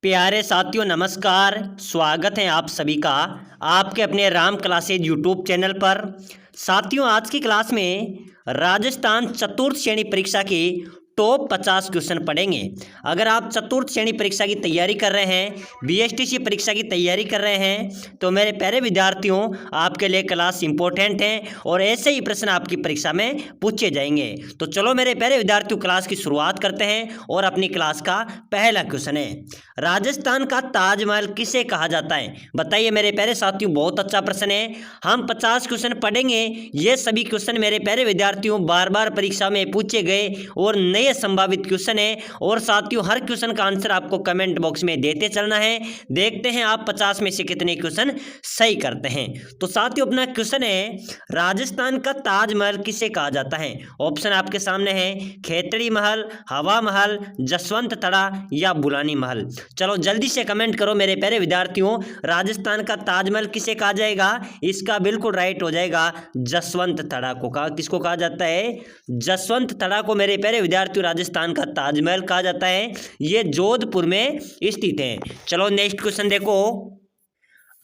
प्यारे साथियों नमस्कार। स्वागत है आप सभी का आपके अपने राम क्लासेज यूट्यूब चैनल पर। साथियों आज की क्लास में राजस्थान चतुर्थ श्रेणी परीक्षा की टॉप 50 क्वेश्चन पढ़ेंगे। अगर आप चतुर्थ श्रेणी परीक्षा की तैयारी कर रहे हैं, बीएसटीसी परीक्षा की तैयारी कर रहे हैं, तो मेरे प्यारे विद्यार्थियों आपके लिए क्लास इंपॉर्टेंट है और ऐसे ही प्रश्न आपकी परीक्षा में पूछे जाएंगे। तो चलो मेरे प्यारे विद्यार्थियों क्लास की शुरुआत करते हैं और अपनी क्लास का पहला क्वेश्चन है, राजस्थान का ताजमहल किसे कहा जाता है? बताइए मेरे प्यारे साथियों, बहुत अच्छा प्रश्न है। हम 50 क्वेश्चन पढ़ेंगे। ये सभी क्वेश्चन मेरे प्यारे विद्यार्थियों बार बार परीक्षा में पूछे गए और नए संभावित क्वेश्चन है। और साथियों हर क्वेश्चन का आंसर आपको कमेंट बॉक्स में देते चलना है। देखते हैं आप 50 में से कितने क्वेश्चन सही करते हैं। तो साथियों अपना क्वेश्चन है, राजस्थान का ताजमहल किसे कहा जाता है? ऑप्शन आपके सामने है, खेतड़ी महल, हवा महल, जसवंत तड़ा या बुलानी महल। चलो जल्दी से कमेंट करो मेरे प्यारे विद्यार्थियों, राजस्थान का ताजमहल किसे कहा जाएगा? इसका बिल्कुल राइट हो जाएगा जसवंत तड़ा को। किसको कहा जाता है? जसवंत तड़ा को मेरे प्यारे विद्यार्थियों राजस्थान का ताजमहल कहा जाता है। ये जोधपुर में स्थित है। चलो नेक्स्ट क्वेश्चन देखो।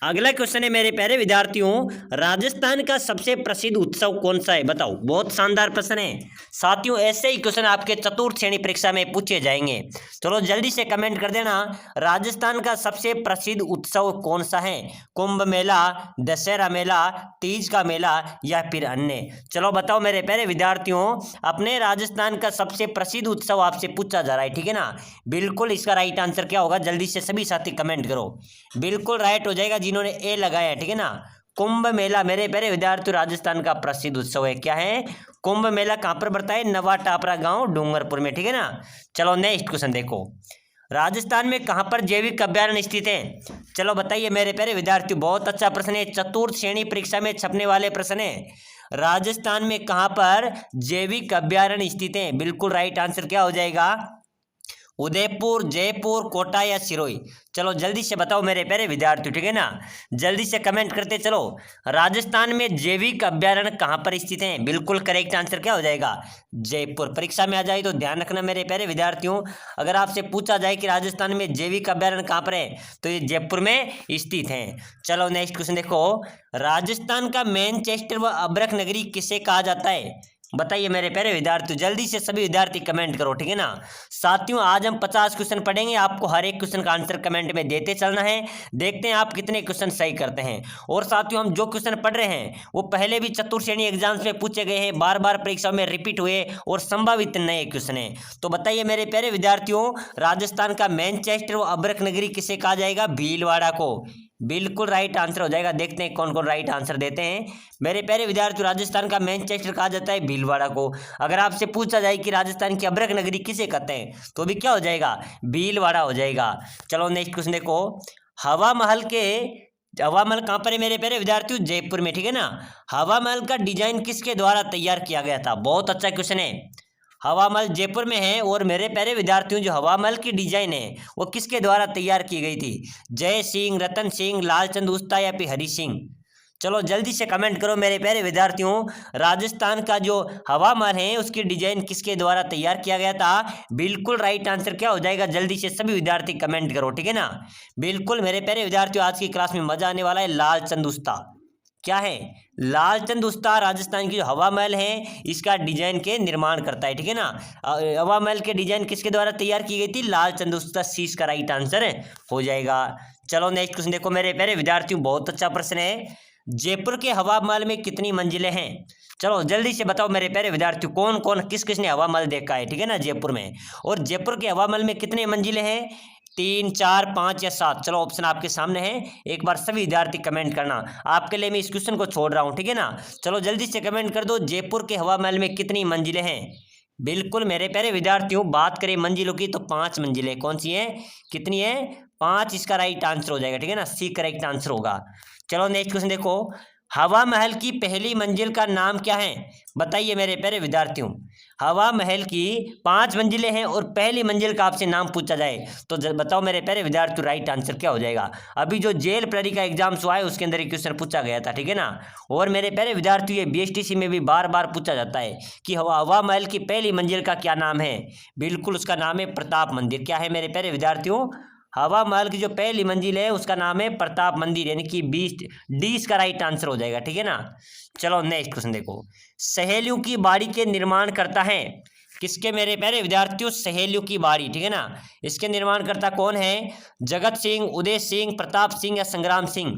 अगला क्वेश्चन है मेरे प्यारे विद्यार्थियों, राजस्थान का सबसे प्रसिद्ध उत्सव कौन सा है? बताओ। बहुत शानदार प्रश्न है साथियों, ऐसे ही क्वेश्चन आपके चतुर्थ श्रेणी परीक्षा में पूछे जाएंगे। चलो जल्दी से कमेंट कर देना, राजस्थान का सबसे प्रसिद्ध उत्सव कौन सा है? कुंभ मेला, दशहरा मेला, तीज का मेला या फिर अन्य? चलो बताओ मेरे प्यारे विद्यार्थियों, अपने राजस्थान का सबसे प्रसिद्ध उत्सव आपसे पूछा जा रहा है, ठीक है ना। बिल्कुल इसका राइट आंसर क्या होगा? जल्दी से सभी साथी कमेंट करो। बिल्कुल राइट हो जाएगा जिन्होंने ए लगाया है, ठीक है ना। कुंभ मेला मेरे प्यारे विद्यार्थियों राजस्थान का प्रसिद्ध उत्सव है। क्या है? कुंभ मेला। कहां पर पड़ता है? नवा टापरा गांव डूंगरपुर में, ठीक है ना। चलो नेक्स्ट क्वेश्चन देखो, राजस्थान में कहां पर जैविक अभ्यारण्य स्थित है? चलो बताइए मेरे प्यारे विद्यार्थियों, बहुत अच्छा प्रश्न है, चतुर्थ श्रेणी परीक्षा में छपने वाले प्रश्न है। राजस्थान में कहां पर जैविक अभ्यारण्य स्थित है? बिल्कुल राइट आंसर क्या हो जाएगा? उदयपुर, जयपुर, कोटा या सिरोही? चलो जल्दी से बताओ मेरे प्यारे विद्यार्थियों, ठीक है ना। जल्दी से कमेंट करते चलो, राजस्थान में जैविक अभ्यारण्य कहाँ पर स्थित है? बिल्कुल करेक्ट आंसर क्या हो जाएगा? जयपुर। परीक्षा में आ जाए तो ध्यान रखना मेरे प्यारे विद्यार्थियों, अगर आपसे पूछा जाए कि राजस्थान में जैविक अभ्यारण्य कहाँ पर है तो ये जयपुर में स्थित है। चलो नेक्स्ट क्वेश्चन देखो, राजस्थान का मैनचेस्टर व अब्रक नगरी किसे कहा जाता है? बताइए मेरे प्यारे विद्यार्थियों, जल्दी से सभी विद्यार्थी कमेंट करो, ठीक है ना। साथियों आज हम 50 क्वेश्चन पढ़ेंगे, आपको हर एक क्वेश्चन का आंसर कमेंट में देते चलना है। देखते हैं आप कितने क्वेश्चन सही करते हैं। और साथियों हम जो क्वेश्चन पढ़ रहे हैं वो पहले भी चतुर्थ श्रेणी एग्जाम्स में पूछे गए हैं, बार बार परीक्षा में रिपीट हुए और संभावित नए क्वेश्चन है। तो बताइए मेरे प्यारे विद्यार्थियों, राजस्थान का मैनचेस्टर व अब्रक नगरी किसे कहा जाएगा? भीलवाड़ा को। बिल्कुल राइट आंसर हो जाएगा। देखते हैं कौन कौन राइट आंसर देते हैं। मेरे प्यारे विद्यार्थियों राजस्थान का मैनचेस्टर कहा जाता है भीलवाड़ा को। अगर आपसे पूछा जाए कि राजस्थान की अब्रक नगरी किसे कहते हैं तो भी क्या हो जाएगा? भीलवाड़ा हो जाएगा। चलो नेक्स्ट क्वेश्चन देखो, हवा महल कहाँ पर है मेरे प्यारे विद्यार्थियों? जयपुर में, ठीक है ना। हवा महल का डिजाइन किसके द्वारा तैयार किया गया था? बहुत अच्छा क्वेश्चन है। हवा महल जयपुर में है और मेरे प्यारे विद्यार्थियों जो हवा महल की डिजाइन है वो किसके द्वारा तैयार की गई थी? जय सिंह, रतन सिंह, लालचंद उस्ता या फिर हरि सिंह? चलो जल्दी से कमेंट करो मेरे प्यारे विद्यार्थियों, राजस्थान का जो हवा महल है उसकी डिजाइन किसके द्वारा तैयार किया गया था? बिल्कुल राइट आंसर क्या हो जाएगा? जल्दी से सभी विद्यार्थी कमेंट करो, ठीक है ना। बिल्कुल मेरे प्यारे विद्यार्थियों आज की क्लास में मजा आने वाला है। लालचंद उस्ता। क्या है? लालचंद उस्ता राजस्थान की जो हवा महल है इसका डिजाइन के निर्माण करता है, ठीक है ना। हवा महल के डिजाइन किसके द्वारा तैयार की गई थी? लालचंद उस्ता। सी इसका राइट आंसर हो जाएगा। चलो नेक्स्ट क्वेश्चन देखो मेरे प्यारे विद्यार्थियों, बहुत अच्छा प्रश्न है, जयपुर के हवा महल में कितनी मंजिलें हैं? चलो जल्दी से बताओ मेरे प्यारे विद्यार्थियों, कौन कौन किस किसने हवा महल देखा है, ठीक है ना, जयपुर में। और जयपुर के हवा महल में कितने मंजिलें हैं? 3, 4, 5 या 7? चलो ऑप्शन आपके सामने है, एक बार सभी विद्यार्थी कमेंट करना। आपके लिए मैं इस क्वेश्चन को छोड़ रहा हूँ, ठीक है ना। चलो जल्दी से कमेंट कर दो, जयपुर के हवा महल में कितनी मंजिलें हैं? बिल्कुल मेरे प्यारे विद्यार्थियों बात करें मंजिलों की तो 5 मंजिलें। कौन सी है? कितनी है? 5 इसका राइट आंसर हो जाएगा, ठीक है ना। सी करेक्ट आंसर होगा। चलो नेक्स्ट क्वेश्चन देखो, हवा महल की पहली मंजिल का नाम क्या है? बताइए मेरे प्यारे विद्यार्थियों, हवा महल की 5 मंजिलें हैं और पहली मंजिल का आपसे नाम पूछा जाए तो बताओ मेरे प्यारे विद्यार्थियों राइट आंसर क्या हो जाएगा? अभी जो जेल प्रहरी का एग्जाम हुआ है उसके अंदर एक क्वेश्चन पूछा गया था, ठीक है ना। और मेरे प्यारे विद्यार्थियों ये बीएसटीसी में भी बार बार पूछा जाता है कि हवा महल की पहली मंजिल का क्या नाम है? बिल्कुल उसका नाम है प्रताप मंदिर। क्या है मेरे प्यारे विद्यार्थियों? हवा महल की जो पहली मंजिल है उसका नाम है प्रताप मंदिर, यानी कि 20 डी इसका राइट आंसर हो जाएगा, ठीक है ना। चलो नेक्स्ट क्वेश्चन देखो, सहेलियों की बाड़ी के निर्माण करता है किसके मेरे प्यारे विद्यार्थियों, सहेलियों की बाड़ी, ठीक है ना। इसके निर्माणकर्ता कौन है, जगत सिंह, उदय सिंह, प्रताप सिंह या संग्राम सिंह।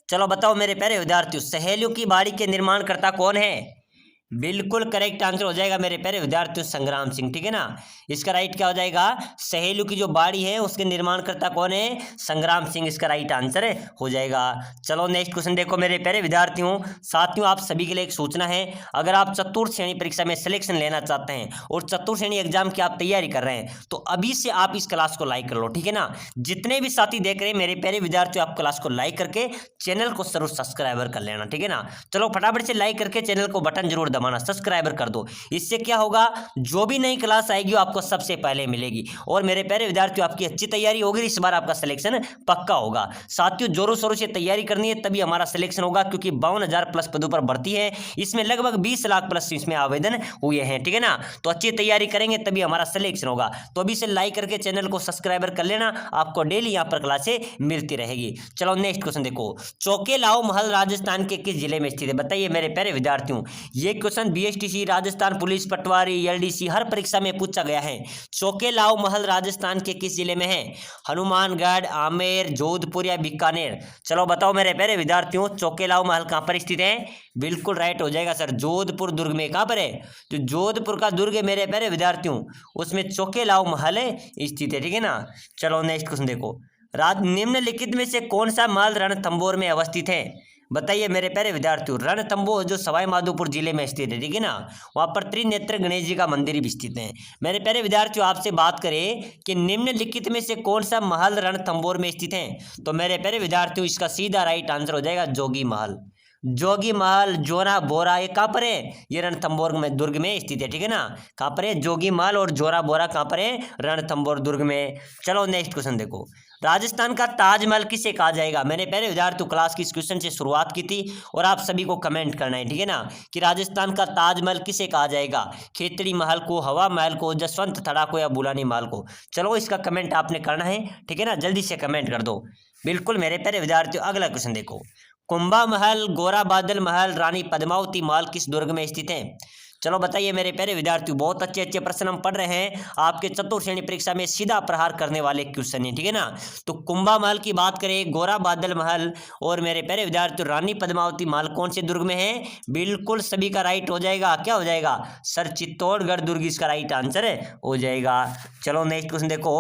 चलो बताओ मेरे प्यारे विद्यार्थियों, सहेलियों की बाड़ी के निर्माणकर्ता कौन है। बिल्कुल करेक्ट आंसर हो जाएगा मेरे प्यारे विद्यार्थियों, संग्राम सिंह, ठीक है ना। इसका राइट क्या हो जाएगा, सहेलियों की जो बाड़ी है उसके निर्माणकर्ता कौन है, संग्राम सिंह, इसका राइट आंसर हो जाएगा। चलो नेक्स्ट क्वेश्चन देखो मेरे प्यारे विद्यार्थियों, साथियों आप सभी के लिए एक सूचना है, अगर आप चतुर्थ श्रेणी परीक्षा में सिलेक्शन लेना चाहते हैं और चतुर्थ श्रेणी एग्जाम की आप तैयारी कर रहे हैं तो अभी से आप इस क्लास को लाइक कर लो, ठीक है ना। जितने भी साथी देख रहे हैं मेरे प्यारे विद्यार्थियों, आप क्लास को लाइक करके चैनल को जरूर सब्सक्राइबर कर लेना, ठीक है ना। चलो फटाफट से लाइक करके चैनल को बटन जरूर दबाना, सब्सक्राइबर कर दो। इससे क्या होगा, जो भी नई क्लास आएगी आपको सबसे पहले मिलेगी। और मेरे प्यारे विद्यार्थियों आपकी अच्छी तैयारी होगी, इस बार आपका सिलेक्शन पक्का होगा। साथियों जोरों शोरों से तैयारी करनी है तभी हमारा सिलेक्शन होगा, क्योंकि 52,000 प्लस पदों पर भर्ती है, इसमें लगभग 20 लाख प्लस इसमें आवेदन हुए हैं, ठीक है ना। तो अच्छी तैयारी करेंगे तभी हमारा सिलेक्शन होगा। तो अभी से लाइक करके चैनल को सब्सक्राइबर कर लेना, आपको डेली यहाँ पर क्लासें मिलती रहेगी। चलो नेक्स्ट क्वेश्चन देखो, चौकेलाओ महल राजस्थान के किस जिले में स्थित है, बताइए मेरे प्यारे विद्यार्थियों। ये क्वेश्चन बीएसटीसी, राजस्थान पुलिस, पटवारी, एलडीसी हर परीक्षा में पूछा गया है। चौकेलाओ महल राजस्थान के किस जिले में है, हनुमानगढ़, आमेर, जोधपुर या बीकानेर। चलो बताओ मेरे प्यारे विद्यार्थियों, चौकेलाओ महल कहाँ पर स्थित है। बिल्कुल राइट हो जाएगा सर, जोधपुर दुर्ग में। कहाँ पर है, जो जोधपुर का दुर्ग है मेरे प्यारे विद्यार्थियों, उसमें चौकेलाओ महल स्थित है, ठीक है ना। चलो नेक्स्ट क्वेश्चन देखो, निम्नलिखित में से कौन सा महल रणथंभौर में अवस्थित है, बताइए मेरे प्यारे विद्यार्थियों। रणथंभौर जो सवाई माधोपुर जिले में स्थित है, ठीक है ना, वहाँ पर त्रिनेत्र गणेश जी का मंदिर भी स्थित है। मेरे प्यारे विद्यार्थियों आपसे बात करें कि निम्नलिखित में से कौन सा महल रणथंभौर में स्थित है, तो मेरे प्यारे विद्यार्थियों इसका सीधा राइट आंसर हो जाएगा जोगी महल। जोगी महल, जोरा बोरा, ये कहाँ पर है, ये रणथंभौर में दुर्ग में स्थित है, ठीक है ना। कहाँ पर है, जोगी महल और जोरा बोरा कहाँ पर है, रणथंभौर दुर्ग में। चलो नेक्स्ट क्वेश्चन देखो, राजस्थान का ताजमहल किसे कहा जाएगा। मैंने पहले विद्यार्थियों क्लास की इस क्वेश्चन से शुरुआत की थी और आप सभी को कमेंट करना है, ठीक है ना, कि राजस्थान का ताजमहल किसे कहा जाएगा, खेतड़ी महल को, हवा महल को, जसवंत थड़ा को या बुलानी महल को। चलो इसका कमेंट आपने करना है, ठीक है ना, जल्दी से कमेंट कर दो। बिल्कुल मेरे प्यारे विद्यार्थियों अगला क्वेश्चन देखो, कुंभा महल, गोरा बादल महल, रानी पद्मावती महल किस दुर्ग में स्थित है। चलो बताइए मेरे प्यारे विद्यार्थियों, बहुत अच्छे अच्छे प्रश्न हम पढ़ रहे हैं, आपके चतुर्थ श्रेणी परीक्षा में सीधा प्रहार करने वाले क्वेश्चन है, ठीक है ना। तो कुंभा महल की बात करें, गोरा बादल महल और मेरे प्यारे विद्यार्थियों रानी पद्मावती महल कौन से दुर्ग में है, बिल्कुल सभी का राइट हो जाएगा। क्या हो जाएगा सर, चित्तौड़गढ़ दुर्ग इसका राइट आंसर हो जाएगा। चलो नेक्स्ट क्वेश्चन देखो,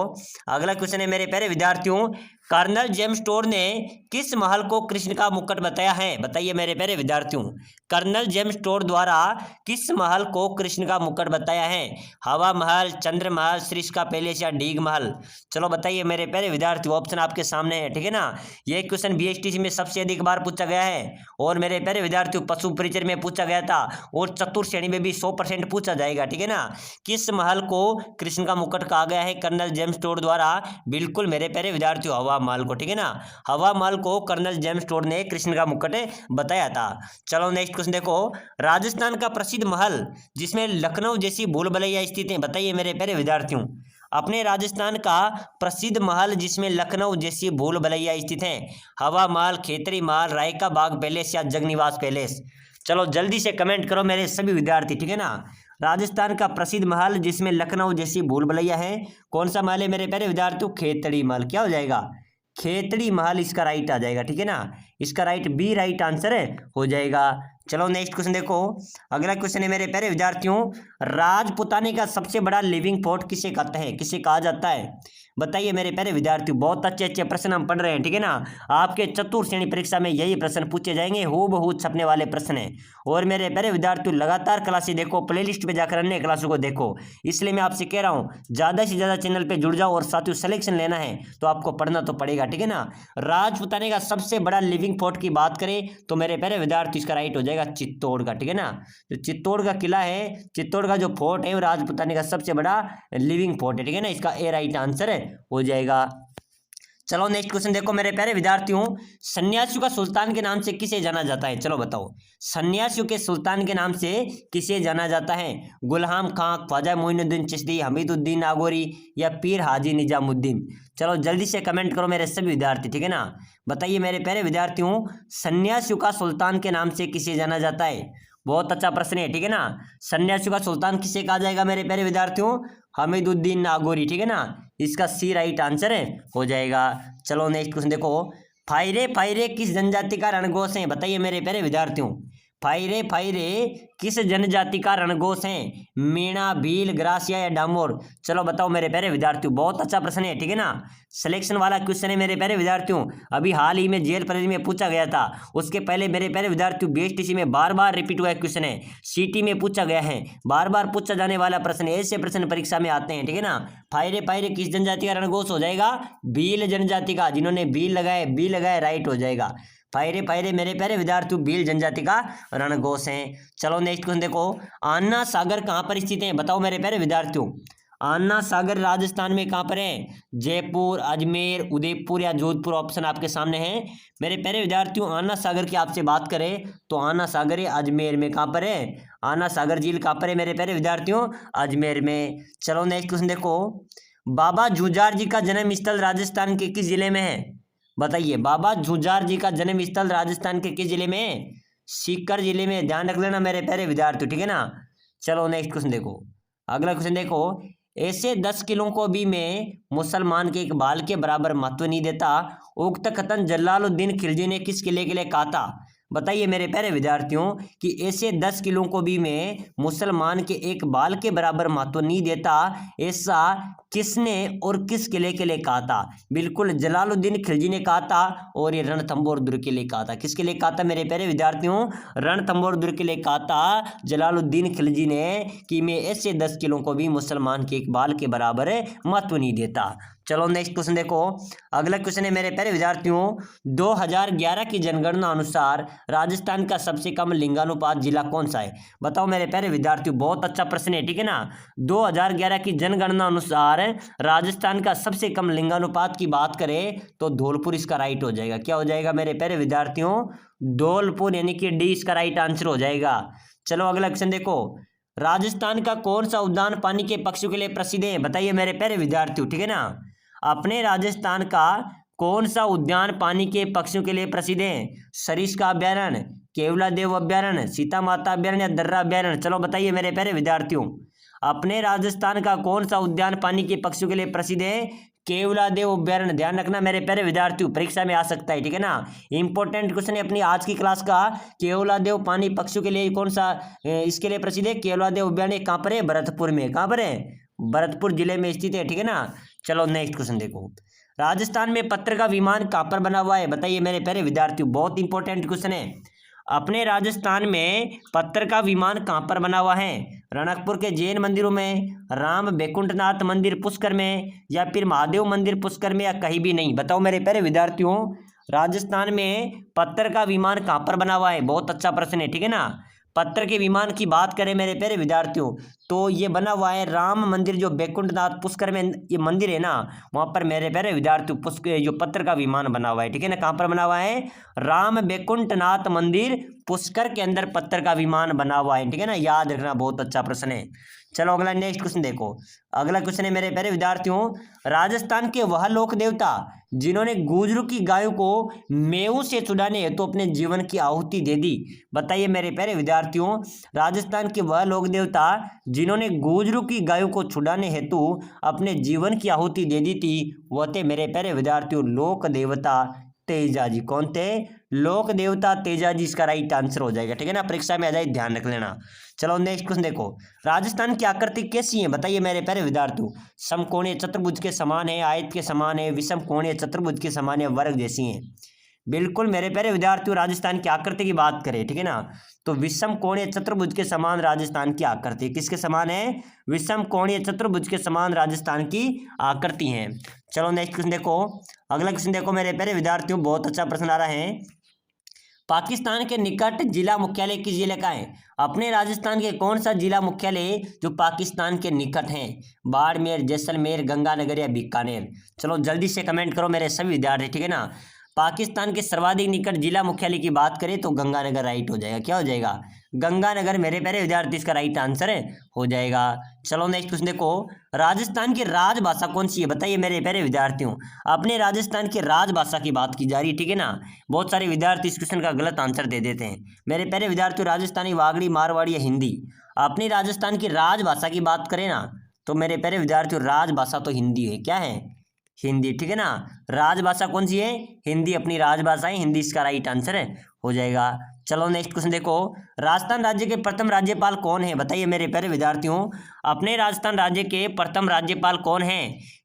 अगला क्वेश्चन है मेरे प्यारे विद्यार्थियों, कर्नल जेम्स टोड ने किस महल को कृष्ण का मुकुट बताया है, बताइए मेरे प्यारे विद्यार्थियों। कर्नल जेम्स टोड द्वारा किस महल को कृष्ण का मुकुट बताया है, हवा महल, चंद्र महल, सरिस्का पैलेस या डीग महल। चलो बताइए मेरे प्यारे विद्यार्थियों, ऑप्शन आपके सामने है, ठीक है ना। ये क्वेश्चन बीएसटीसी में सबसे अधिक बार पूछा गया है और मेरे प्यारे विद्यार्थियों पशु परिचय में पूछा गया था और चतुर्थ श्रेणी में भी 100% पूछा जाएगा, ठीक है ना। किस महल को कृष्ण का मुकुट कहा गया है कर्नल जेम्स टोड द्वारा, बिल्कुल मेरे प्यारे विद्यार्थियों हवा महल को, ठीक है ना। हवा महल को कर्नल जेम्स टोड ने कृष्ण का मुकुट बताया था। चलो नेक्स्ट क्वेश्चन देखो, राजस्थान का प्रसिद्ध महल जिसमें लखनऊ जैसी भूल भुलैया स्थित है, बताइए मेरे प्यारे विद्यार्थियों। अपने राजस्थान का प्रसिद्ध महल जिसमें लखनऊ जैसी भूल भुलैया स्थित है, हवा महल, खेतरी महल, राय का बाग पैलेस या जगनिवास पैलेस। चलो जल्दी से कमेंट करो मेरे सभी विद्यार्थी, ठीक है ना। राजस्थान का प्रसिद्ध महल जिसमें लखनऊ जैसी भूल भुलैया है, कौन सा महल है मेरे प्यारे विद्यार्थियों, खेतड़ी महल। क्या हो जाएगा, खेतड़ी महल इसका राइट आ जाएगा, ठीक है ना। इसका राइट बी राइट आंसर हो जाएगा। चलो नेक्स्ट क्वेश्चन देखो, अगला क्वेश्चन है मेरे प्यारे विद्यार्थियों, राजपुताने का सबसे बड़ा लिविंग फोर्ट किसे कहते हैं, किसे कहा जाता है, बताइए मेरे प्यारे विद्यार्थियों। बहुत अच्छे अच्छे प्रश्न हम पढ़ रहे हैं, ठीक है ना। आपके चतुर्थ श्रेणी परीक्षा में यही प्रश्न पूछे जाएंगे, हूबहू छपने वाले प्रश्न हैं। और मेरे प्यारे विद्यार्थियों लगातार क्लासें देखो, प्लेलिस्ट पे जाकर अन्य क्लासों को देखो, इसलिए मैं आपसे कह रहा हूँ ज़्यादा से ज़्यादा चैनल पे जुड़ जाओ और साथियों सिलेक्शन लेना है तो आपको पढ़ना तो पड़ेगा, ठीक है ना। राजपुताने का सबसे बड़ा लिविंग फोर्ट की बात करें तो मेरे प्यारे विद्यार्थी इसका राइट हो जाएगा चित्तौड़गढ़, ठीक है ना। जो चित्तौड़ का किला है, चित्तौड़ का जो फोर्ट है वो राजपुताने का सबसे बड़ा लिविंग फोर्ट है, ठीक है ना। इसका ए राइट आंसर हो जाएगा। चलो नेक्स्ट क्वेश्चन देखो मेरे प्यारे विद्यार्थियों, सन्यासियों का सुल्तान के नाम से किसे जाना जाता है? चलो बताओ, सन्यासियों के सुल्तान के नाम से किसे जाना जाता है? गुलाम खां, ख्वाजा मोइनुद्दीन चिश्ती, हमीदुद्दीन नागौरी या पीर हाजी निजामुद्दीन? चलो जल्दी से कमेंट करो मेरे सभी विद्यार्थी, ठीक है ना। बताइए मेरे प्यारे विद्यार्थियों, सन्यासियों का सुल्तान के नाम से किसे जाना जाता है? बहुत अच्छा प्रश्न है, ठीक है ना। सन्यासियों का सुल्तान किसे कहा जाएगा मेरे प्यारे विद्यार्थियों? हमीदुद्दीन नागौरी, ठीक है ना। इसका सी राइट आंसर है हो जाएगा। चलो नेक्स्ट क्वेश्चन देखो, फायरे फायरे किस जनजाति का रणघोष है? बताइए मेरे प्यारे विद्यार्थियों, फायरे फायरे किस जनजाति का रणघोष है? मीणा, भील, ग्रासिया या डामोर? चलो बताओ मेरे प्यारे विद्यार्थियों, बहुत अच्छा प्रश्न है, ठीक है ना। सिलेक्शन वाला क्वेश्चन है मेरे प्यारे विद्यार्थियों, अभी हाल ही में जेल परीक्षा में पूछा गया था। उसके पहले मेरे प्यारे विद्यार्थियों बीएसटीसी में बार बार रिपीट हुआ क्वेश्चन है, सीटी में पूछा गया है, बार बार पूछा जाने वाला प्रश्न, ऐसे प्रश्न परीक्षा में आते हैं, ठीक है ना। फायरे फायरे किस जनजाति का रणघोष हो जाएगा? भील जनजाति का। जिन्होंने बी लगाए राइट हो जाएगा। फायरे फायरे मेरे प्यारे विद्यार्थियों भील जनजाति का रणघोष है। चलो नेक्स्ट क्वेश्चन देखो, अन्ना सागर कहाँ पर स्थित है? बताओ मेरे प्यारे विद्यार्थियों, अन्ना सागर राजस्थान में कहाँ पर है? जयपुर, अजमेर, उदयपुर या जोधपुर? ऑप्शन आपके सामने है मेरे प्यारे विद्यार्थियों। अन्ना सागर की आपसे बात करें तो अन्ना सागर है अजमेर में। कहाँ पर है? अन्ना सागर झील कहाँ पर है मेरे प्यारे विद्यार्थियों? अजमेर में। चलो नेक्स्ट क्वेश्चन देखो, बाबा झुंझार जी का जन्म स्थल राजस्थान के किस जिले में है? बताइए, बाबा झुंझार जी का जन्म स्थल राजस्थान के किस जिले में? सीकर जिले में। ध्यान रख लेना मेरे प्यारे विद्यार्थी, ठीक है ना। चलो नेक्स्ट क्वेश्चन देखो, अगला क्वेश्चन देखो, ऐसे 10 किलों को भी मैं मुसलमान के एक बाल के बराबर महत्व नहीं देता, उक्त कथन जलालुद्दीन खिलजी ने किस किले के लिए कहा था? बताइए मेरे प्यारे विद्यार्थियों कि ऐसे 10 किलों को भी मैं मुसलमान के एक बाल के बराबर महत्व नहीं देता, ऐसा किसने और किस किले के लिए कहा था? बिल्कुल जलालुद्दीन खिलजी ने कहा था, और ये रणथंभौर दुर्ग के लिए कहा था। किसके लिए कहा था मेरे प्यारे विद्यार्थियों? रणथंभौर दुर्ग के लिए कहा था जलालुद्दीन खिलजी ने कि मैं ऐसे 10 किलों को भी मुसलमान के एक बाल के बराबर महत्व नहीं देता। चलो नेक्स्ट क्वेश्चन देखो, अगला क्वेश्चन है मेरे प्यारे विद्यार्थियों, 2011 की जनगणना अनुसार राजस्थान का सबसे कम लिंगानुपात जिला कौन सा है? बताओ मेरे प्यारे विद्यार्थियों, बहुत अच्छा प्रश्न है, ठीक है ना। 2011 की जनगणना अनुसार राजस्थान का सबसे कम लिंगानुपात की बात करें तो धौलपुर इसका राइट हो जाएगा। क्या हो जाएगा मेरे प्यारे विद्यार्थियों? धौलपुर, यानी कि डी इसका राइट आंसर हो जाएगा। चलो अगला क्वेश्चन देखो, राजस्थान का कौन सा उद्यान पानी के पक्षियों के लिए प्रसिद्ध है? बताइए मेरे प्यारे विद्यार्थियों, ठीक है ना। अपने राजस्थान का कौन सा उद्यान पानी के पक्षियों के लिए प्रसिद्ध है? सरिस्का अभ्यारण्य, केवलादेव अभ्यारण्य, सीता माता अभ्यारण्य या दर्रा अभ्यारण्य? चलो बताइए मेरे प्यारे विद्यार्थियों, अपने राजस्थान का कौन सा उद्यान पानी के पक्षियों के लिए प्रसिद्ध है? केवलादेव अभ्यारण्य। ध्यान रखना मेरे प्यारे विद्यार्थियों, परीक्षा में आ सकता है, ठीक है ना। इंपॉर्टेंट क्वेश्चन है अपनी आज की क्लास का। केवलादेव पानी पक्षियों के लिए कौन सा इसके लिए प्रसिद्ध है? केवलादेव अभ्यारण्य कहाँ पर है? भरतपुर में। कहाँ पर है? भरतपुर जिले में स्थित है, ठीक है ना। चलो नेक्स्ट क्वेश्चन देखो, राजस्थान में पत्थर का विमान कहाँ पर बना हुआ है? बताइए मेरे प्यारे विद्यार्थियों, बहुत इंपॉर्टेंट क्वेश्चन है। अपने राजस्थान में पत्थर का विमान कहाँ पर बना हुआ है? रणकपुर के जैन मंदिरों में, राम बैकुंठनाथ मंदिर पुष्कर में, या फिर महादेव मंदिर पुष्कर में, या कहीं भी नहीं? बताओ मेरे प्यारे विद्यार्थियों, राजस्थान में पत्थर का विमान कहाँ पर बना हुआ है? बहुत अच्छा प्रश्न है, ठीक है ना। पत्थर के विमान की बात करें मेरे प्यारे विद्यार्थियों तो ये बना हुआ है राम मंदिर, जो बैकुंठनाथ पुष्कर में ये मंदिर है ना, वहाँ पर मेरे प्यारे विद्यार्थियों पुष्कर जो पत्थर का विमान बना हुआ है, ठीक है ना। कहाँ पर बना हुआ है? राम बैकुंठनाथ मंदिर पुष्कर के अंदर पत्थर का विमान बना हुआ है, ठीक है ना। याद रखना, बहुत अच्छा प्रश्न है। चलो अगला नेक्स्ट क्वेश्चन देखो, अगला क्वेश्चन है मेरे प्यारे विद्यार्थियों, राजस्थान के वह लोक देवता जिन्होंने गुजरू की गायों को मेऊ से छुड़ाने हेतु तो अपने जीवन की आहुति दे दी? बताइए मेरे प्यारे विद्यार्थियों, राजस्थान के वह लोक देवता जिन्होंने गुजरू की गायों को छुड़ाने हेतु अपने जीवन की आहुति दे दी थी, वह थे मेरे प्यारे विद्यार्थियों लोक देवता तेजाजी। कौन थे? लोक देवता तेजाजी इसका राइट आंसर हो जाएगा, ठीक है ना। परीक्षा में आ जाए, ध्यान रख लेना। चलो नेक्स्ट क्वेश्चन देखो, राजस्थान की आकृति कैसी है? बताइए मेरे प्यारे विद्यार्थियों, समकोणीय चतुर्भुज के समान है, आयत के समान है, विषम कोणीय चतुर्भुज के समान है, वर्ग जैसी है? बिल्कुल मेरे प्यारे विद्यार्थियों, राजस्थान की आकृति की बात करें, ठीक है ना, तो विषम कोणीय चतुर्भुज के समान राजस्थान की आकृति। किसके समान है? विषम कोणीय चतुर्भुज के समान राजस्थान की आकृति है। चलो नेक्स्ट क्वेश्चन देखो, अगला क्वेश्चन देखो मेरे प्यारे विद्यार्थियों, बहुत अच्छा प्रश्न आ रहा है। पाकिस्तान के निकट जिला मुख्यालय किस जिले का है? अपने राजस्थान के कौन सा जिला मुख्यालय जो पाकिस्तान के निकट है? बाड़मेर, जैसलमेर, गंगानगर या बीकानेर? चलो जल्दी से कमेंट करो मेरे सभी विद्यार्थी, ठीक है ना। पाकिस्तान के सर्वाधिक निकट जिला मुख्यालय की बात करें तो गंगानगर राइट हो जाएगा। क्या हो जाएगा? गंगानगर मेरे प्यारे विद्यार्थी इसका राइट आंसर हो जाएगा। चलो नेक्स्ट क्वेश्चन देखो, राजस्थान की राजभाषा कौन सी है? बताइए मेरे प्यारे विद्यार्थियों। अपने राजस्थान की राजभाषा की बात की जा रही है, ठीक है ना। बहुत सारे विद्यार्थी इस क्वेश्चन का गलत आंसर दे देते हैं। मेरे प्यारे विद्यार्थियों, राजस्थानी, वागड़ी, मारवाड़ी या हिंदी? अपनी राजस्थान की राजभाषा की बात करें ना तो मेरे प्यारे विद्यार्थियों राजभाषा तो हिंदी है। क्या है? हिंदी, ठीक है ना। राजभाषा कौन सी है? हिंदी अपनी राजभाषा है, हिंदी इसका राइट आंसर हो जाएगा। चलो नेक्स्ट क्वेश्चन देखो, राजस्थान राज्य के प्रथम राज्यपाल कौन है? बताइए मेरे प्यारे विद्यार्थियों, अपने राजस्थान राज्य के प्रथम राज्यपाल कौन है?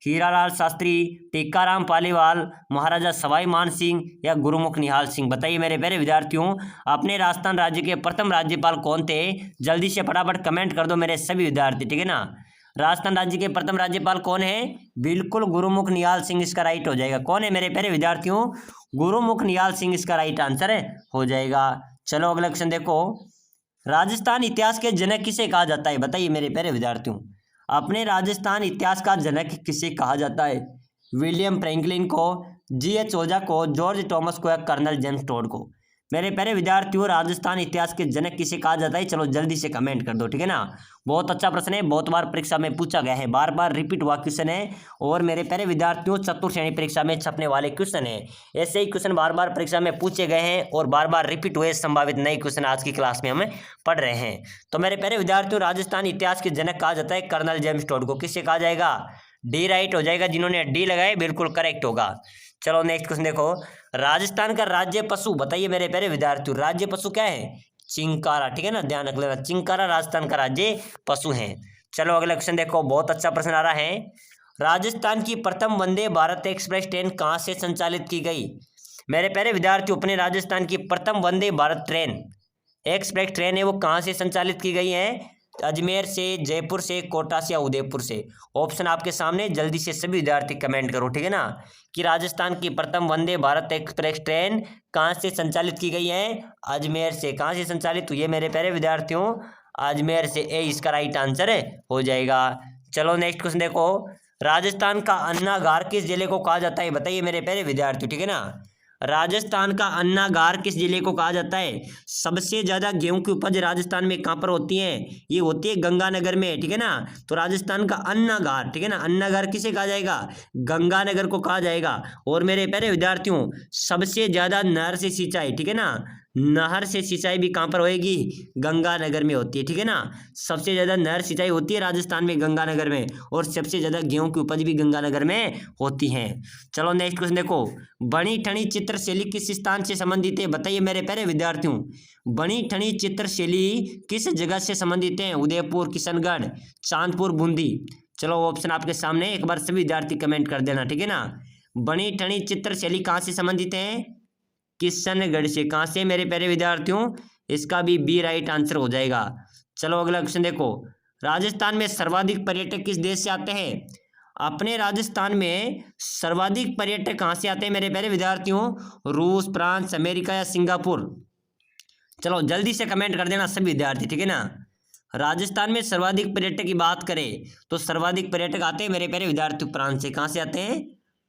हीरालाल शास्त्री, टीकाराम पालीवाल, महाराजा सवाई मान सिंह या गुरुमुख निहाल सिंह? बताइए मेरे प्यारे विद्यार्थियों, अपने राजस्थान राज्य के प्रथम राज्यपाल कौन थे? जल्दी से फटाफट कमेंट कर दो मेरे सभी विद्यार्थी, ठीक है ना। राजस्थान राज्य के प्रथम राज्यपाल कौन है? बिल्कुल गुरुमुख निहाल सिंह इसका राइट हो जाएगा। कौन है मेरे प्यारे विद्यार्थियों? गुरुमुख निहाल सिंह इसका राइट आंसर हो जाएगा। चलो अगला क्वेश्चन देखो, राजस्थान इतिहास के जनक किसे कहा जाता है? बताइए मेरे प्यारे विद्यार्थियों, अपने राजस्थान इतिहास का जनक किसे कहा जाता है? विलियम फ्रैंकलिन को, जी.एच. ओजा को, जॉर्ज टॉमस को या कर्नल जेम्स टोड को? मेरे प्यारे विद्यार्थियों, राजस्थान इतिहास के जनक किसे कहा जाता है? चलो जल्दी से कमेंट कर दो, ठीक है ना। बहुत अच्छा प्रश्न है, बहुत बार परीक्षा में पूछा गया है, बार बार रिपीट हुआ क्वेश्चन है और मेरे प्यारे विद्यार्थियों चतुर्थ श्रेणी परीक्षा में छपने वाले क्वेश्चन है। ऐसे ही क्वेश्चन बार बार परीक्षा में पूछे गए हैं और बार बार रिपीट हुए संभावित नए क्वेश्चन आज की क्लास में हम पढ़ रहे हैं। तो मेरे प्यारे विद्यार्थियों, राजस्थान इतिहास के जनक कहा जाता है कर्नल जेम्स टोड को। किससे कहा जाएगा? डी राइट हो जाएगा। जिन्होंने डी लगाए बिल्कुल करेक्ट होगा। चलो नेक्स्ट क्वेश्चन देखो, राजस्थान का राज्य पशु? बताइए मेरे प्यारे विद्यार्थियों, राज्य पशु क्या है? चिंकारा, ठीक है ना, ध्यान रख लेना, चिंकारा राजस्थान का राज्य पशु है। चलो अगला क्वेश्चन देखो, बहुत अच्छा प्रश्न आ रहा है, राजस्थान की प्रथम वंदे भारत एक्सप्रेस ट्रेन कहाँ से संचालित की गई? मेरे प्यारे विद्यार्थियों, अपने राजस्थान की प्रथम Vande Bharat train express train है वो कहाँ से संचालित की गई है? अजमेर से, जयपुर से, कोटा से या उदयपुर से? ऑप्शन आपके सामने, जल्दी से सभी विद्यार्थी कमेंट करो, ठीक है ना, कि राजस्थान की प्रथम वंदे भारत एक्सप्रेस ट्रेन कहाँ से संचालित की गई है? अजमेर से। कहाँ से संचालित हुई है मेरे प्यारे विद्यार्थियों? अजमेर से। ए इसका राइट आंसर हो जाएगा। चलो नेक्स्ट क्वेश्चन देखो, राजस्थान का अन्नागार किस जिले को कहा जाता है? बताइए मेरे प्यारे विद्यार्थियों, ठीक है ना। राजस्थान का अन्नागार किस जिले को कहा जाता है? सबसे ज्यादा गेहूं की उपज राजस्थान में कहाँ पर होती है? ये होती है गंगानगर में, ठीक है ना। तो राजस्थान का अन्नागार, ठीक है ना, अन्नागार किसे कहा जाएगा? गंगानगर को कहा जाएगा। और मेरे प्यारे विद्यार्थियों, सबसे ज्यादा नहर से सिंचाई, ठीक है ना, नहर से सिंचाई भी कहाँ पर होएगी? गंगानगर में होती है, ठीक है ना। सबसे ज्यादा नहर सिंचाई होती है राजस्थान में गंगानगर में, और सबसे ज्यादा गेहूं की उपज भी गंगानगर में होती है। चलो नेक्स्ट क्वेश्चन देखो, बनी ठनी चित्रशैली किस स्थान से संबंधित है? बताइए मेरे प्यारे विद्यार्थियों, बनी ठनी चित्रशैली किस जगह से संबंधित है? उदयपुर, किशनगढ़, चांदपुर, बूंदी? चलो ऑप्शन आपके सामने, एक बार सभी विद्यार्थी कमेंट कर देना, ठीक है ना। बनी ठनी चित्रशैली कहाँ से संबंधित है? किशनगढ़ से। कहाँ से मेरे प्यारे विद्यार्थियों? इसका भी बी राइट आंसर हो जाएगा। चलो अगला क्वेश्चन देखो, राजस्थान में सर्वाधिक पर्यटक किस देश से आते हैं? अपने राजस्थान में सर्वाधिक पर्यटक कहाँ से आते हैं मेरे प्यारे विद्यार्थियों? रूस, फ्रांस, अमेरिका या सिंगापुर? चलो जल्दी से कमेंट कर देना सभी विद्यार्थी, ठीक है ना। राजस्थान में सर्वाधिक पर्यटक की बात करें तो सर्वाधिक पर्यटक आते हैं मेरे प्यारे विद्यार्थी फ्रांस से। कहाँ से आते हैं?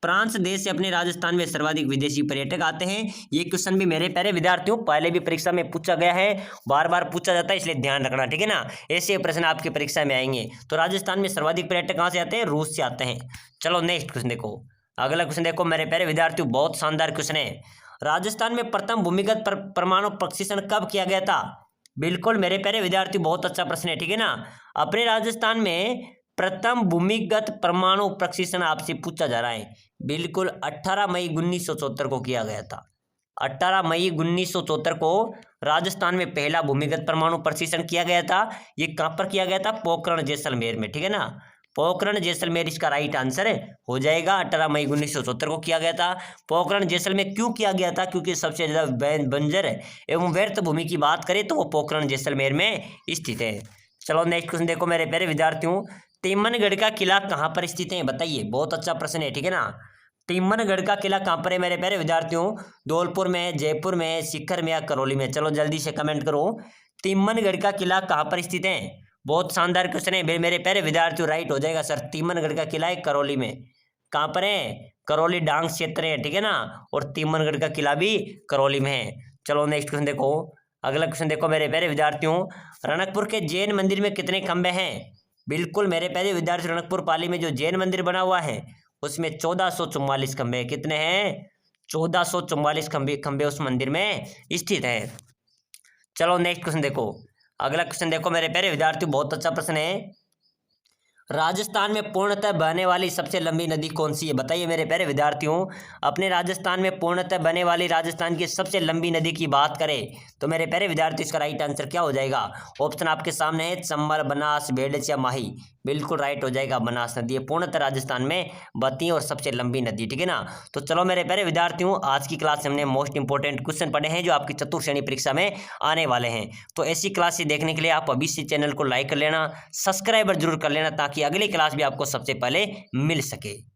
फ्रांस देश से अपने राजस्थान में सर्वाधिक विदेशी पर्यटक आते हैं। ये क्वेश्चन भी मेरे प्यारे विद्यार्थियों पहले भी परीक्षा में पूछा गया है, बार बार पूछा जाता है, इसलिए ध्यान रखना, ठीक है ना। ऐसे प्रश्न आपकी परीक्षा में आएंगे। तो राजस्थान में सर्वाधिक पर्यटक कहाँ से आते हैं? रूस से आते हैं। चलो नेक्स्ट क्वेश्चन देखो, अगला क्वेश्चन देखो मेरे प्यारे विद्यार्थियों, बहुत शानदार क्वेश्चन है। राजस्थान में प्रथम भूमिगत परमाणु प्रशिक्षण कब किया गया था? बिल्कुल मेरे प्यारे विद्यार्थी, बहुत अच्छा प्रश्न है, ठीक है ना। अपने राजस्थान में प्रथम भूमिगत परमाणु प्रशिक्षण आपसे पूछा जा रहा है। बिल्कुल 18 मई 1974 को किया गया था। 18 मई 1974 को राजस्थान में पहला भूमिगत परमाणु प्रशिक्षण किया गया था। ये कहाँ पर किया गया था? पोखरण जैसलमेर में, ठीक है ना। पोखरण जैसलमेर इसका राइट आंसर हो जाएगा। 18 मई 1974 को किया गया था। पोखरण जैसलमेर क्यों किया गया था? क्योंकि सबसे ज्यादा बंजर एवं व्यर्थ भूमि की बात करें तो वो पोखरण जैसलमेर में स्थित है। चलो नेक्स्ट क्वेश्चन देखो मेरे प्यारे विद्यार्थियों, तेमनगढ़ का किला कहाँ पर स्थित है? बताइए, बहुत अच्छा प्रश्न है, ठीक है ना। तिम्मनगढ़ का किला कहाँ पर है मेरे प्यारे विद्यार्थियों? धौलपुर में, जयपुर में, सीकर में या करौली में? चलो जल्दी से कमेंट करो। तिम्मनगढ़ का किला कहाँ पर स्थित है? बहुत शानदार क्वेश्चन है मेरे प्यारे विद्यार्थियों, राइट हो जाएगा सर। तिम्मनगढ़ का किला है करौली में। कहाँ पर है? करौली डांग क्षेत्र है, ठीक है ना। और तिम्मनगढ़ का किला भी करौली में है। चलो नेक्स्ट क्वेश्चन देखो। अगला क्वेश्चन देखो मेरे प्यारे विद्यार्थियों, रणकपुर के जैन मंदिर में कितने खंबे हैं? बिल्कुल मेरे प्यारे विद्यार्थी, रणकपुर पाली में जो जैन मंदिर बना हुआ है उसमें 1444 खंबे। कितने हैं? 1444 खंबे उस मंदिर में स्थित है। चलो नेक्स्ट क्वेश्चन देखो। अगला क्वेश्चन देखो मेरे प्यारे विद्यार्थियों, बहुत अच्छा प्रश्न है। राजस्थान में पूर्णतः बहने वाली सबसे लंबी नदी कौन सी है? बताइए मेरे प्यारे विद्यार्थियों, अपने राजस्थान में पूर्णतः बहने वाली राजस्थान की सबसे लंबी नदी की बात करें तो मेरे प्यारे विद्यार्थी इसका राइट आंसर क्या हो जाएगा? ऑप्शन आपके सामने है, चंबल, बनास, बेडच या माही। बिल्कुल राइट हो जाएगा, बनास नदी है पूर्णतः राजस्थान में बहती है और सबसे लंबी नदी, ठीक है ना। तो चलो मेरे प्यारे विद्यार्थियों, आज की क्लास में हमने मोस्ट इंपॉर्टेंट क्वेश्चन पढ़े हैं जो आपकी चतुर्थ श्रेणी परीक्षा में आने वाले हैं। तो ऐसी क्लास से देखने के लिए आप अभी से चैनल को लाइक कर लेना, सब्सक्राइबर जरूर कर लेना ताकि अगली क्लास भी आपको सबसे पहले मिल सके।